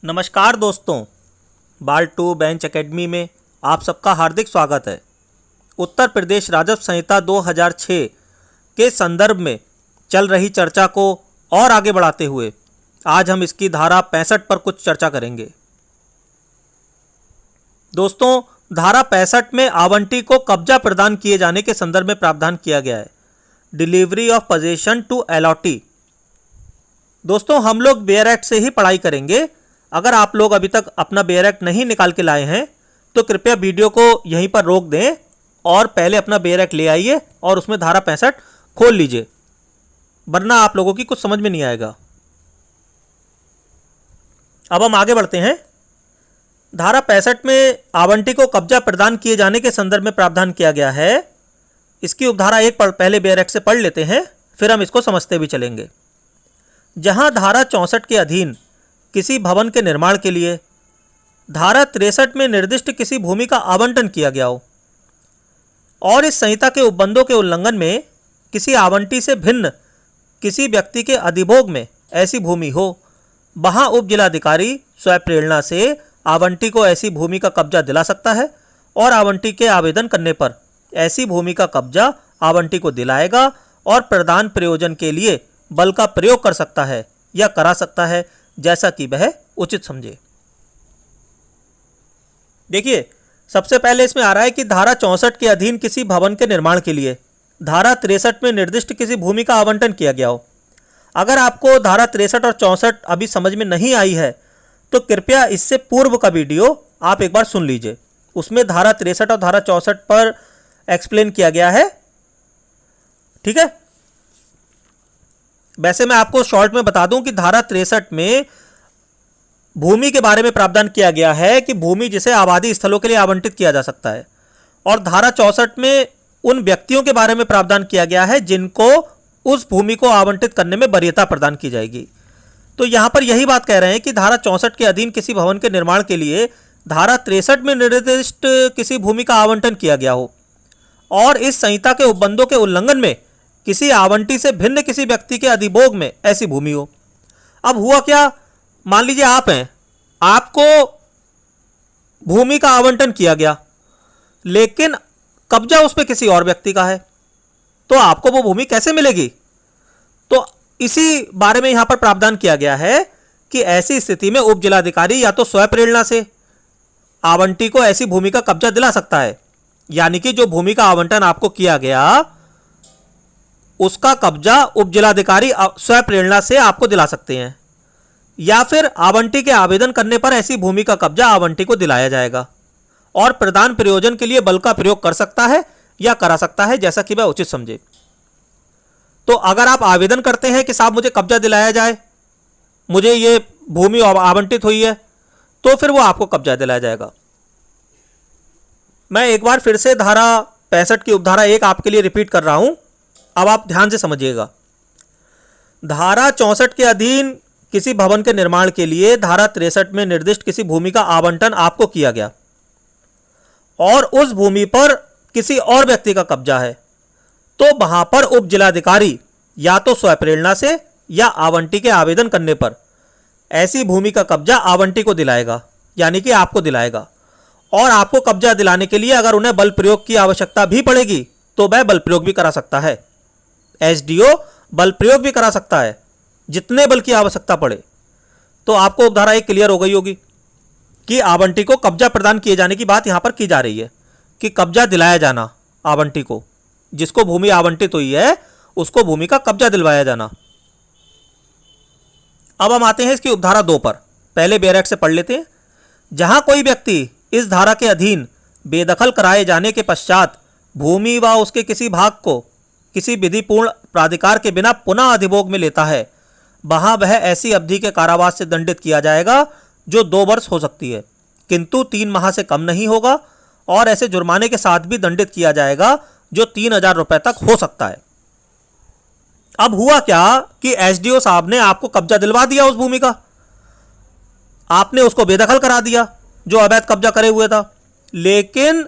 नमस्कार दोस्तों, बाल टू बेंच एकेडमी में आप सबका हार्दिक स्वागत है। उत्तर प्रदेश राजस्व संहिता 2006 के संदर्भ में चल रही चर्चा को और आगे बढ़ाते हुए आज हम इसकी धारा 65 पर कुछ चर्चा करेंगे। दोस्तों, धारा 65 में आवंटी को कब्जा प्रदान किए जाने के संदर्भ में प्रावधान किया गया है, delivery of position to allottee. दोस्तों, हम लोग बेयर एक्ट से ही पढ़ाई करेंगे। अगर आप लोग अभी तक अपना बेयर एक्ट नहीं निकाल के लाए हैं तो कृपया वीडियो को यहीं पर रोक दें और पहले अपना बेयर एक्ट ले आइए और उसमें धारा 65 खोल लीजिए, वरना आप लोगों की कुछ समझ में नहीं आएगा। अब हम आगे बढ़ते हैं। धारा 65 में आवंटी को कब्जा प्रदान किए जाने के संदर्भ में प्रावधान किया गया है। इसकी उपधारा 1 पहले बेयर एक्ट से पढ़ लेते हैं, फिर हम इसको समझते भी चलेंगे। जहां धारा 64 के अधीन किसी भवन के निर्माण के लिए धारा 63 में निर्दिष्ट किसी भूमि का आवंटन किया गया हो और इस संहिता के उपबंधों के उल्लंघन में किसी आवंटी से भिन्न किसी व्यक्ति के अधिभोग में ऐसी भूमि हो, वहां उप जिलाधिकारी स्वप्रेरणा से आवंटी को ऐसी भूमि का कब्जा दिला सकता है और आवंटी के आवेदन करने पर ऐसी भूमि का कब्जा आवंटी को दिलाएगा और प्रदान प्रयोजन के लिए बल का प्रयोग कर सकता है या करा सकता है, जैसा कि वह उचित समझे। देखिए, सबसे पहले इसमें आ रहा है कि धारा 64 के अधीन किसी भवन के निर्माण के लिए धारा 63 में निर्दिष्ट किसी भूमि का आवंटन किया गया हो। अगर आपको धारा 63 और 64 अभी समझ में नहीं आई है तो कृपया इससे पूर्व का वीडियो आप एक बार सुन लीजिए। उसमें धारा 63 और धारा 64 पर एक्सप्लेन किया गया है। ठीक है। वैसे मैं आपको शॉर्ट में बता दूं कि धारा 63 में भूमि के बारे में प्रावधान किया गया है कि भूमि जिसे आबादी स्थलों के लिए आवंटित किया जा सकता है, और धारा 64 में उन व्यक्तियों के बारे में प्रावधान किया गया है जिनको उस भूमि को आवंटित करने में वरीयता प्रदान की जाएगी। तो यहां पर यही बात कह रहे हैं कि धारा 64 के अधीन किसी भवन के निर्माण के लिए धारा 63 में निर्दिष्ट किसी भूमि का आवंटन किया गया हो और इस संहिता के उपबंधों के उल्लंघन में किसी आवंटी से भिन्न किसी व्यक्ति के अधिभोग में ऐसी भूमि हो। अब हुआ क्या, मान लीजिए आप हैं, आपको भूमि का आवंटन किया गया लेकिन कब्जा उस पर किसी और व्यक्ति का है, तो आपको वो भूमि कैसे मिलेगी? तो इसी बारे में यहां पर प्रावधान किया गया है कि ऐसी स्थिति में उप जिलाधिकारी या तो स्वप्रेरणा से आवंटी को ऐसी भूमि का कब्जा दिला सकता है, यानी कि जो भूमि का आवंटन आपको किया गया उसका कब्जा उप जिलाधिकारी स्वप्रेरणा से आपको दिला सकते हैं, या फिर आवंटी के आवेदन करने पर ऐसी भूमि का कब्जा आवंटी को दिलाया जाएगा और प्रदान प्रयोजन के लिए बल का प्रयोग कर सकता है या करा सकता है, जैसा कि वह उचित समझे। तो अगर आप आवेदन करते हैं कि साहब मुझे कब्जा दिलाया जाए, मुझे ये भूमि आवंटित हुई है, तो फिर वो आपको कब्जा दिलाया जाएगा। मैं एक बार फिर से धारा 65 की उपधारा 1 आपके लिए रिपीट कर रहा हूं, अब आप ध्यान से समझिएगा। धारा 64 के अधीन किसी भवन के निर्माण के लिए धारा 63 में निर्दिष्ट किसी भूमि का आवंटन आपको किया गया और उस भूमि पर किसी और व्यक्ति का कब्जा है, तो वहां पर उप जिलाधिकारी या तो स्वप्रेरणा से या आवंटी के आवेदन करने पर ऐसी भूमि का कब्जा आवंटी को दिलाएगा, यानी कि आपको दिलाएगा। और आपको कब्जा दिलाने के लिए अगर उन्हें बल प्रयोग की आवश्यकता भी पड़ेगी तो वह बल प्रयोग भी करा सकता है। एसडीओ बल प्रयोग भी करा सकता है, जितने बल की आवश्यकता पड़े। तो आपको उपधारा 1 क्लियर हो गई होगी कि आवंटी को कब्जा प्रदान किए जाने की बात यहां पर की जा रही है, कि कब्जा दिलाया जाना आवंटी को, जिसको भूमि आवंटित हुई है उसको भूमि का कब्जा दिलवाया जाना। अब हम आते हैं इसकी उपधारा 2 पर, पहले बेयर एक्ट से पढ़ लेते हैं। जहां कोई व्यक्ति इस धारा के अधीन बेदखल कराए जाने के पश्चात भूमि व उसके किसी भाग को किसी विधिपूर्ण प्राधिकार के बिना पुनः अधिभोग में लेता है, वहां वह ऐसी अवधि के कारावास से दंडित किया जाएगा जो 2 वर्ष हो सकती है, किंतु 3 माह से कम नहीं होगा, और ऐसे जुर्माने के साथ भी दंडित किया जाएगा जो 3000 रुपए तक हो सकता है। अब हुआ क्या कि एसडीओ साहब ने आपको कब्जा दिलवा दिया उस भूमि का, आपने उसको बेदखल करा दिया जो अवैध कब्जा करे हुए था, लेकिन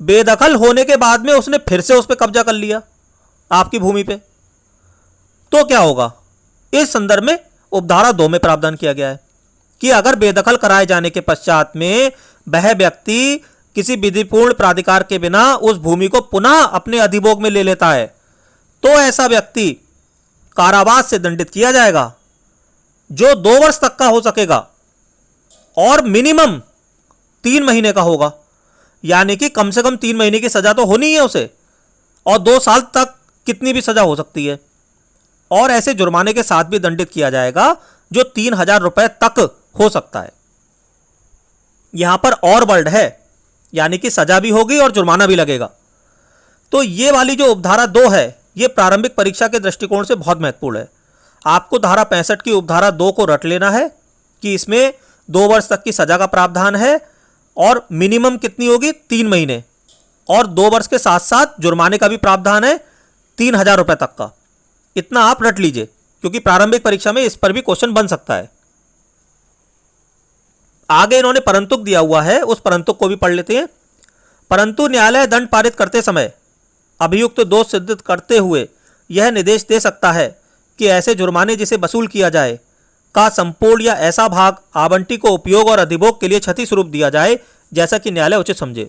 बेदखल होने के बाद में उसने फिर से उस पर कब्जा कर लिया आपकी भूमि पे, तो क्या होगा? इस संदर्भ में उपधारा 2 में प्रावधान किया गया है कि अगर बेदखल कराए जाने के पश्चात में वह व्यक्ति किसी विधिपूर्ण प्राधिकार के बिना उस भूमि को पुनः अपने अधिभोग में ले लेता है तो ऐसा व्यक्ति कारावास से दंडित किया जाएगा, जो 2 वर्ष तक का हो सकेगा और मिनिमम 3 महीने का होगा। यानी कि कम से कम 3 महीने की सजा तो होनी है उसे, और 2 साल तक कितनी भी सजा हो सकती है। और ऐसे जुर्माने के साथ भी दंडित किया जाएगा जो 3,000 रुपए तक हो सकता है। यहां पर और वर्ड है, यानी कि सजा भी होगी और जुर्माना भी लगेगा। तो ये वाली जो उपधारा 2 है, ये प्रारंभिक परीक्षा के दृष्टिकोण से बहुत महत्वपूर्ण है। आपको धारा 65 की उपधारा 2 को रट लेना है कि इसमें 2 वर्ष तक की सजा का प्रावधान है और मिनिमम कितनी होगी, 3 महीने, और 2 वर्ष के साथ साथ जुर्माने का भी प्रावधान है 3,000 रुपए तक का। इतना आप रट लीजिए, क्योंकि प्रारंभिक परीक्षा में इस पर भी क्वेश्चन बन सकता है। आगे इन्होंने परंतुक दिया हुआ है, उस परंतुक को भी पढ़ लेते हैं। परंतु न्यायालय दंड पारित करते समय अभियुक्त दोष सिद्ध करते हुए यह निर्देश दे सकता है कि ऐसे जुर्माने जिसे वसूल किया जाए का संपूर्ण या ऐसा भाग आवंटी को उपयोग और अधिभोग के लिए क्षति स्वरूप दिया जाए, जैसा कि न्यायालय उचित समझे।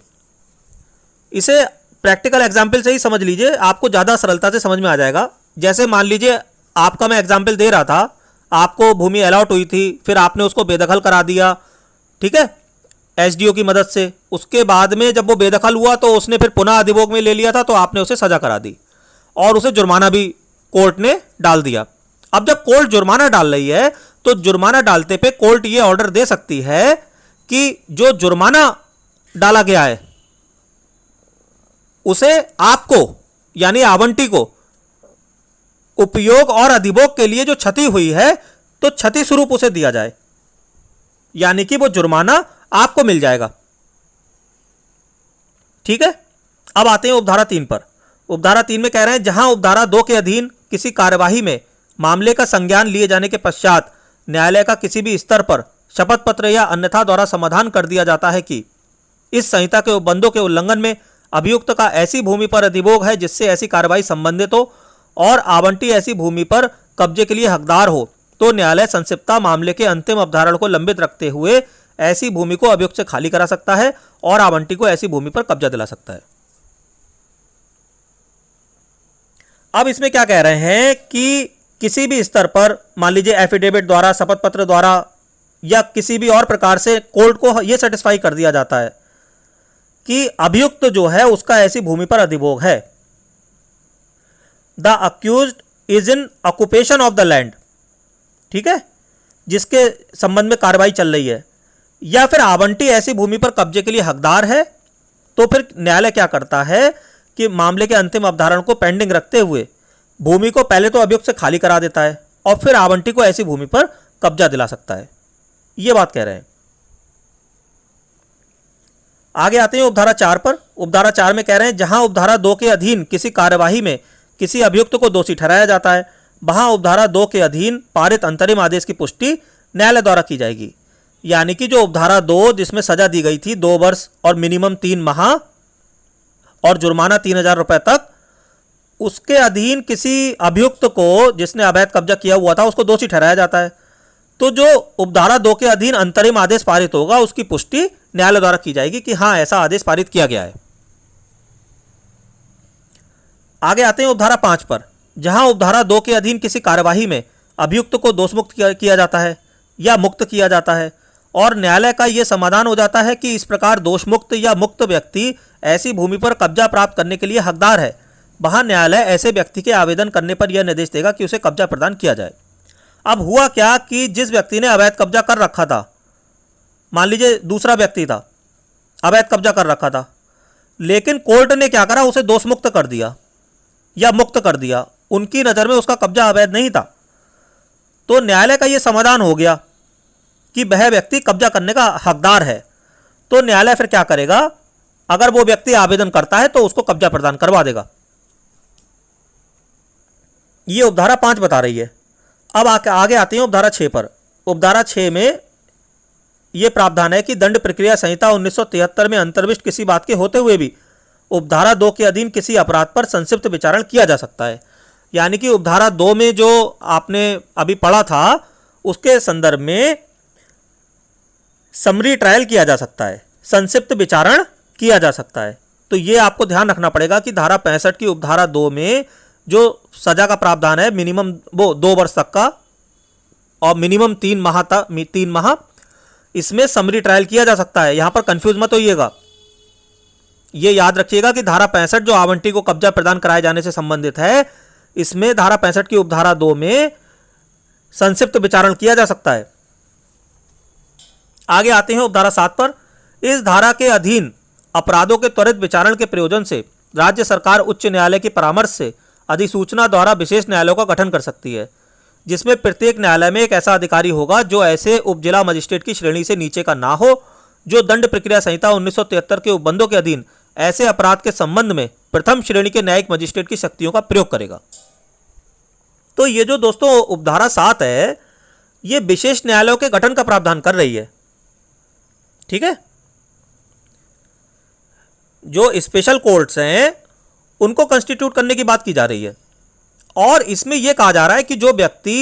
इसे प्रैक्टिकल एग्जाम्पल से ही समझ लीजिए, आपको ज़्यादा सरलता से समझ में आ जाएगा। जैसे मान लीजिए आपका मैं एग्जाम्पल दे रहा था, आपको भूमि अलॉट हुई थी, फिर आपने उसको बेदखल करा दिया, ठीक है, एसडीओ की मदद से। उसके बाद में जब वो बेदखल हुआ तो उसने फिर पुनः अधिभोग में ले लिया था, तो आपने उसे सजा करा दी और उसे जुर्माना भी कोर्ट ने डाल दिया। अब जब कोर्ट जुर्माना डाल रही है तो जुर्माना डालते पे कोर्ट ये ऑर्डर दे सकती है कि जो जुर्माना डाला गया है उसे आपको यानी आवंटी को उपयोग और अधिभोग के लिए जो क्षति हुई है तो क्षति स्वरूप उसे दिया जाए, यानी कि वो जुर्माना आपको मिल जाएगा। ठीक है, अब आते हैं उपधारा 3 पर। उपधारा 3 में कह रहे हैं जहां उपधारा 2 के अधीन किसी कार्यवाही में मामले का संज्ञान लिए जाने के पश्चात न्यायालय का किसी भी स्तर पर शपथ पत्र या अन्यथा द्वारा समाधान कर दिया जाता है कि इस संहिता के उपबंधों के उल्लंघन में अभियुक्त का ऐसी भूमि पर अधिभोग है जिससे ऐसी कार्रवाई संबंधित हो और आवंटी ऐसी भूमि पर कब्जे के लिए हकदार हो, तो न्यायालय संक्षिप्तता मामले के अंतिम अवधारण को लंबित रखते हुए ऐसी भूमि को अभियुक्त से खाली करा सकता है और आवंटी को ऐसी भूमि पर कब्जा दिला सकता है। अब इसमें क्या कह रहे हैं कि किसी भी स्तर पर मान लीजिए एफिडेविट द्वारा, शपथ पत्र द्वारा या किसी भी और प्रकार से कोर्ट को यह सेटिस्फाई कर दिया जाता है कि अभियुक्त जो है उसका ऐसी भूमि पर अधिभोग है। The accused is in occupation of the land, ठीक है, जिसके संबंध में कार्रवाई चल रही है, या फिर आवंटी ऐसी भूमि पर कब्जे के लिए हकदार है, तो फिर न्यायालय क्या करता है कि मामले के अंतिम अवधारण को पेंडिंग रखते हुए भूमि को पहले तो अभियुक्त से खाली करा देता है और फिर आवंटी को ऐसी भूमि पर कब्जा दिला सकता है। यह बात कह रहे हैं। आगे आते हैं उपधारा 4 पर। उपधारा 4 में कह रहे हैं जहां उपधारा 2 के अधीन किसी कार्यवाही में किसी अभियुक्त को दोषी ठहराया जाता है, वहां उपधारा 2 के अधीन पारित अंतरिम आदेश की पुष्टि न्यायालय द्वारा की जाएगी। यानी कि जो उपधारा 2 जिसमें सजा दी गई थी 2 वर्ष और मिनिमम 3 माह और जुर्माना 3,000 रुपए तक, उसके अधीन किसी अभियुक्त को जिसने अवैध कब्जा किया हुआ था उसको दोषी ठहराया जाता है, तो जो उपधारा 2 के अधीन अंतरिम आदेश पारित होगा उसकी पुष्टि न्यायालय द्वारा की जाएगी कि हां ऐसा आदेश पारित किया गया है। आगे आते हैं उपधारा 5 पर। जहां उपधारा 2 के अधीन किसी कार्यवाही में अभियुक्त को दोषमुक्त किया जाता है या मुक्त किया जाता है और न्यायालय का यह समाधान हो जाता है कि इस प्रकार दोषमुक्त या मुक्त व्यक्ति ऐसी भूमि पर कब्जा प्राप्त करने के लिए हकदार है, वहां न्यायालय ऐसे व्यक्ति के आवेदन करने पर यह निर्देश देगा कि उसे कब्जा प्रदान किया जाए। अब हुआ क्या कि जिस व्यक्ति ने अवैध कब्जा कर रखा था, मान लीजिए दूसरा व्यक्ति था, अवैध कब्जा कर रखा था, लेकिन कोर्ट ने क्या करा, उसे दोषमुक्त कर दिया या मुक्त कर दिया। उनकी नज़र में उसका कब्जा अवैध नहीं था, तो न्यायालय का यह समाधान हो गया कि वह व्यक्ति कब्जा करने का हकदार है। तो न्यायालय फिर क्या करेगा, अगर वो व्यक्ति आवेदन करता है तो उसको कब्जा प्रदान करवा देगा। ये उपधारा 5 बता रही है। अब आगे आते हैं उपधारा 6 पर। उपधारा 6 में यह प्रावधान है कि दंड प्रक्रिया संहिता 1973 में अंतर्विष्ट किसी बात के होते हुए भी उपधारा 2 के अधीन किसी अपराध पर संक्षिप्त विचारण किया जा सकता है। यानी कि उपधारा 2 में जो आपने अभी पढ़ा था उसके संदर्भ में समरी ट्रायल किया जा सकता है, संक्षिप्त विचारण किया जा सकता है। तो ये आपको ध्यान रखना पड़ेगा कि धारा 65 की उपधारा 2 में जो सजा का प्रावधान है मिनिमम वो 2 वर्ष तक का और मिनिमम 3 माह तक 3 माह, इसमें समरी ट्रायल किया जा सकता है। यहां पर कंफ्यूज मत होइएगा, ये याद रखिएगा कि धारा 65 जो आवंटी को कब्जा प्रदान कराए जाने से संबंधित है, इसमें धारा 65 की उपधारा 2 में संक्षिप्त विचारण किया जा सकता है। आगे आते हैं उपधारा 7 पर। इस धारा के अधीन अपराधों के त्वरित विचारण के प्रयोजन से राज्य सरकार उच्च न्यायालय के परामर्श से अधिसूचना द्वारा विशेष न्यायालयों का गठन कर सकती है, जिसमें प्रत्येक न्यायालय में एक ऐसा अधिकारी होगा जो ऐसे उपजिला मजिस्ट्रेट की श्रेणी से नीचे का ना हो, जो दंड प्रक्रिया संहिता 1973 के उपबंधों के अधीन ऐसे अपराध के संबंध में प्रथम श्रेणी के न्यायिक मजिस्ट्रेट की शक्तियों का प्रयोग करेगा। तो ये जो दोस्तों उपधारा 7 है, ये विशेष न्यायालयों के गठन का प्रावधान कर रही है। ठीक है, जो स्पेशल कोर्ट्स हैं उनको कंस्टिट्यूट करने की बात की जा रही है, और इसमें यह कहा जा रहा है कि जो व्यक्ति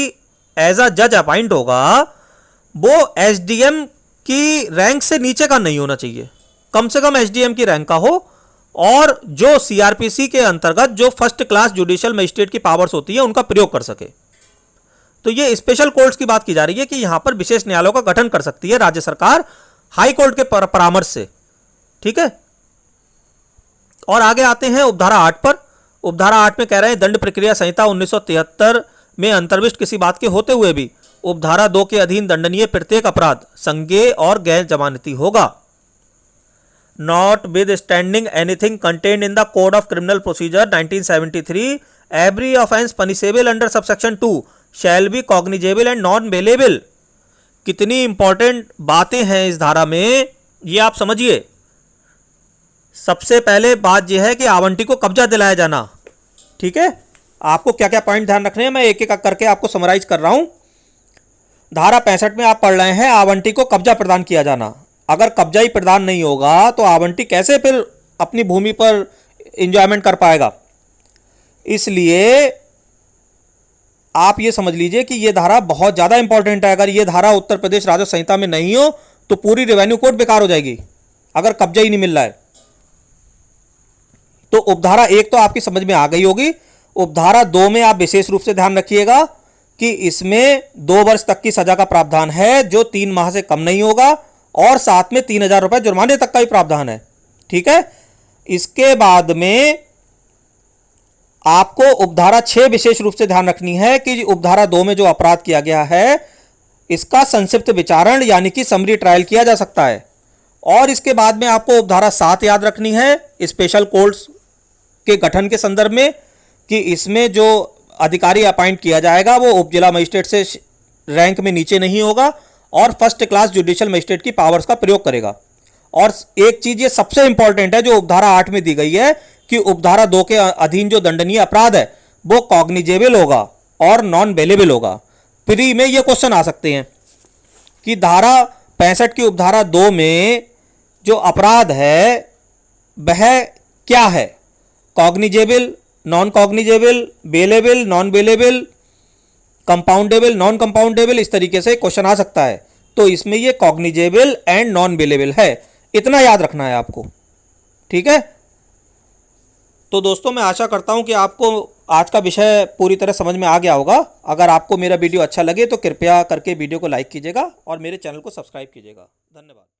एज अ जज अपॉइंट होगा वो एसडीएम की रैंक से नीचे का नहीं होना चाहिए, कम से कम एसडीएम की रैंक का हो, और जो सीआरपीसी के अंतर्गत जो फर्स्ट क्लास जुडिशियल मजिस्ट्रेट की पावर्स होती है उनका प्रयोग कर सके। तो ये स्पेशल कोर्ट्स की बात की जा रही है कि यहां पर विशेष न्यायालयों का गठन कर सकती है राज्य सरकार हाई कोर्ट के परामर्श से। ठीक है, और आगे आते हैं उपधारा 8 पर। उपधारा 8 में कह रहे हैं दंड प्रक्रिया संहिता 1973 में अंतर्विष्ट किसी बात के होते हुए भी उपधारा 2 के अधीन दंडनीय प्रत्येक अपराध संज्ञेय और गैर जमानती होगा। Not with standing anything contained in the code of criminal procedure 1973, every offence punishable under subsection 2 shall be cognizable and non bailable. कितनी इंपॉर्टेंट बातें हैं इस धारा में, ये आप समझिए। सबसे पहले बात यह है कि आवंटी को कब्जा दिलाया जाना। ठीक है, आपको क्या क्या पॉइंट ध्यान रखने हैं मैं एक एक करके आपको समराइज कर रहा हूं। धारा 65 में आप पढ़ रहे हैं आवंटी को कब्जा प्रदान किया जाना। अगर कब्जा ही प्रदान नहीं होगा तो आवंटी कैसे फिर अपनी भूमि पर एंजॉयमेंट कर पाएगा। इसलिए आप ये समझ लीजिए कि ये धारा बहुत ज़्यादा इंपॉर्टेंट है। अगर ये धारा उत्तर प्रदेश राजस्व संहिता में नहीं हो तो पूरी रेवेन्यू कोड बेकार हो जाएगी, अगर कब्जा ही नहीं मिल रहा है। तो उपधारा 1 तो आपकी समझ में आ गई होगी। उपधारा 2 में आप विशेष रूप से ध्यान रखिएगा कि इसमें 2 वर्ष तक की सजा का प्रावधान है जो 3 माह से कम नहीं होगा, और साथ में 3000 रुपए जुर्माने तक का भी प्रावधान है। ठीक है, इसके बाद में आपको उपधारा 6 विशेष रूप से ध्यान रखनी है कि उपधारा 2 में जो अपराध किया गया है इसका संक्षिप्त विचारण यानी कि समरी ट्रायल किया जा सकता है। और इसके बाद में आपको उपधारा 7 याद रखनी है स्पेशल कोर्ट्स के गठन के संदर्भ में, कि इसमें जो अधिकारी अपॉइंट किया जाएगा वो उपजिला मजिस्ट्रेट से रैंक में नीचे नहीं होगा और फर्स्ट क्लास जुडिशियल मजिस्ट्रेट की पावर्स का प्रयोग करेगा। और एक चीज ये सबसे इंपॉर्टेंट है जो उपधारा 8 में दी गई है कि उपधारा 2 के अधीन जो दंडनीय अपराध है वो कॉग्निजेबल होगा और नॉन बेलेबल होगा। प्री में ये क्वेश्चन आ सकते हैं कि धारा 65 की उपधारा 2 में जो अपराध है वह क्या है, cognizable, non cognizable, bailable, non bailable, compoundable, non compoundable, इस तरीके से क्वेश्चन आ सकता है। तो इसमें ये कॉग्निजेबल एंड नॉन बेलेबल है, इतना याद रखना है आपको। ठीक है, तो दोस्तों मैं आशा करता हूं कि आपको आज का विषय पूरी तरह समझ में आ गया होगा। अगर आपको मेरा वीडियो अच्छा लगे तो कृपया करके वीडियो को लाइक कीजिएगा और मेरे चैनल को सब्सक्राइब कीजिएगा। धन्यवाद।